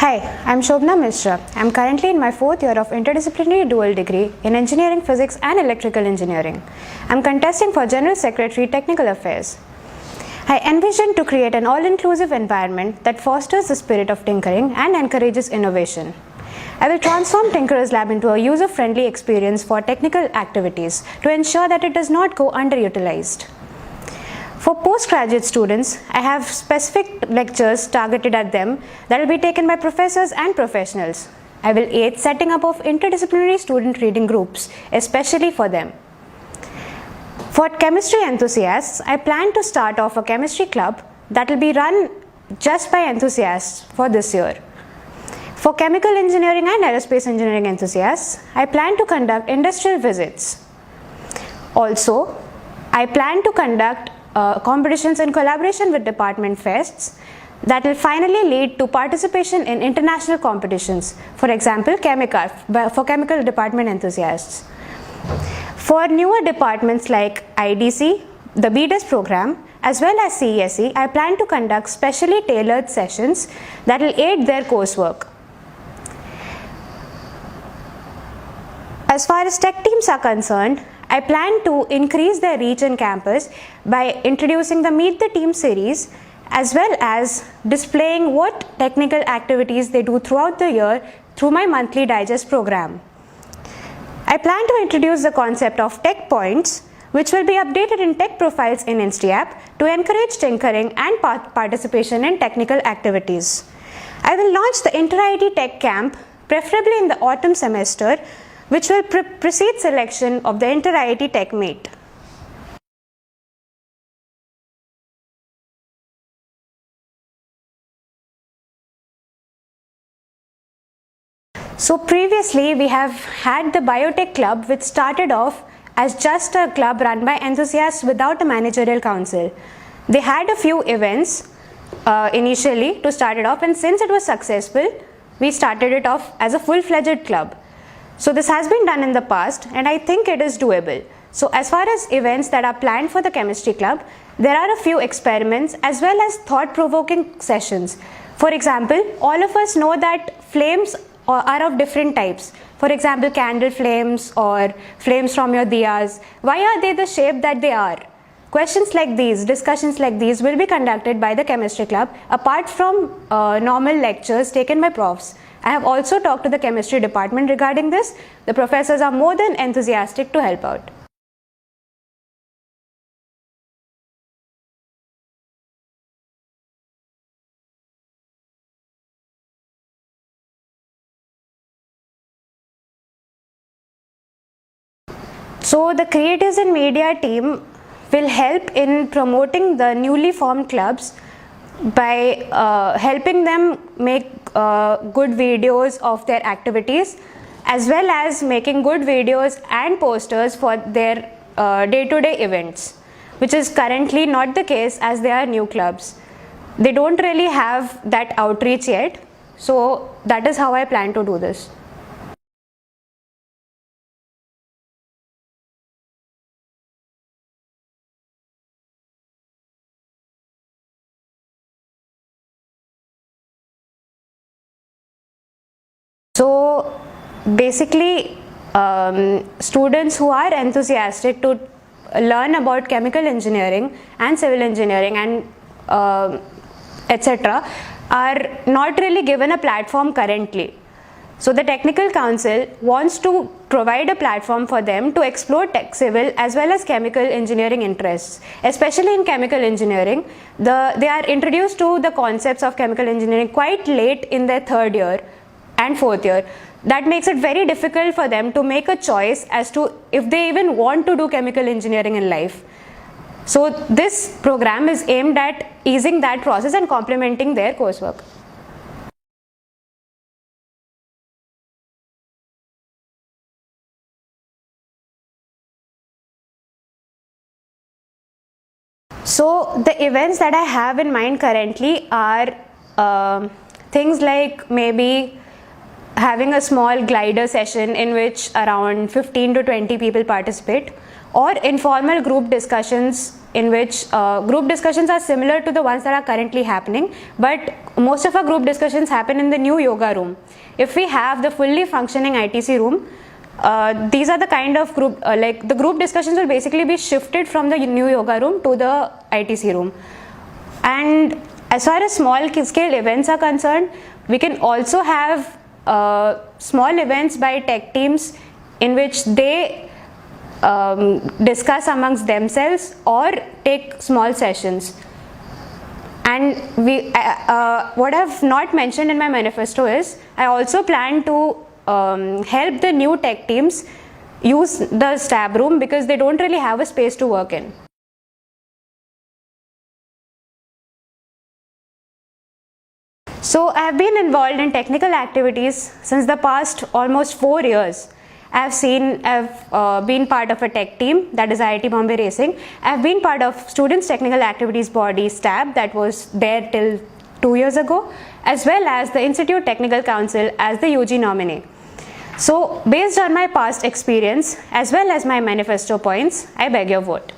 Hi, I'm Shobna Mishra. I'm currently in my 4th year of interdisciplinary dual degree in Engineering Physics and Electrical Engineering. I'm contesting for General Secretary Technical Affairs. I envision to create an all-inclusive environment that fosters the spirit of tinkering and encourages innovation. I will transform Tinkerers Lab into a user-friendly experience for technical activities to ensure that it does not go underutilized. For postgraduate students, I have specific lectures targeted at them that will be taken by professors and professionals. I will aid setting up of interdisciplinary student reading groups, especially for them. For chemistry enthusiasts, I plan to start off a chemistry club that will be run just by enthusiasts for this year. For chemical engineering and aerospace engineering enthusiasts, I plan to conduct industrial visits. Also, I plan to conduct competitions in collaboration with department fests that will finally lead to participation in international competitions, for example, Chemicar for chemical department enthusiasts. For newer departments like IDC, the BDES program, as well as CESE, I plan to conduct specially tailored sessions that will aid their coursework. As far as tech teams are concerned, I plan to increase their reach in campus by introducing the Meet the Team series as well as displaying what technical activities they do throughout the year through my monthly digest program. I plan to introduce the concept of tech points, which will be updated in tech profiles in InstiApp to encourage tinkering and participation in technical activities. I will launch the Inter-IT Tech Camp, preferably in the autumn semester, which will precede selection of the Inter-IT Tech Meet. So previously we have had the Biotech Club, which started off as just a club run by enthusiasts without a managerial council. They had a few events initially to start it off, and since it was successful, we started it off as a full-fledged club. So this has been done in the past and I think it is doable. So as far as events that are planned for the chemistry club, there are a few experiments as well as thought-provoking sessions. For example, all of us know that flames are of different types. For example, candle flames or flames from your diyas. Why are they the shape that they are? Questions like these, discussions like these will be conducted by the chemistry club apart from normal lectures taken by profs. I have also talked to the chemistry department regarding this. The professors are more than enthusiastic to help out. So the creatives and media team will help in promoting the newly formed clubs by helping them make good videos of their activities, as well as making good videos and posters for their day-to-day events, which is currently not the case as they are new clubs. They don't really have that outreach yet, so that is how I plan to do this. So basically, students who are enthusiastic to learn about chemical engineering and civil engineering and etc. are not really given a platform currently. So the Technical Council wants to provide a platform for them to explore tech, civil as well as chemical engineering interests. Especially in chemical engineering, they are introduced to the concepts of chemical engineering quite late in their 3rd year and 4th year. That makes it very difficult for them to make a choice as to if they even want to do chemical engineering in life. So this program is aimed at easing that process and complementing their coursework. So the events that I have in mind currently are things like maybe having a small glider session in which around 15 to 20 people participate, or informal group discussions in which group discussions are similar to the ones that are currently happening, but most of our group discussions happen in the new yoga room. If we have the fully functioning ITC room, these are the kind of group, like the group discussions will basically be shifted from the new yoga room to the ITC room. And as far as small scale events are concerned, we can also have small events by tech teams in which they discuss amongst themselves or take small sessions. And what I've not mentioned in my manifesto is I also plan to help the new tech teams use the stab room because they don't really have a space to work in. So I have been involved in technical activities since the past almost 4 years. I've been part of a tech team, that is IIT Bombay Racing. I've been part of Students Technical Activities Body STAB, that was there till 2 years ago, as well as the Institute Technical Council as the UG nominee. So based on my past experience as well as my manifesto points, I beg your vote.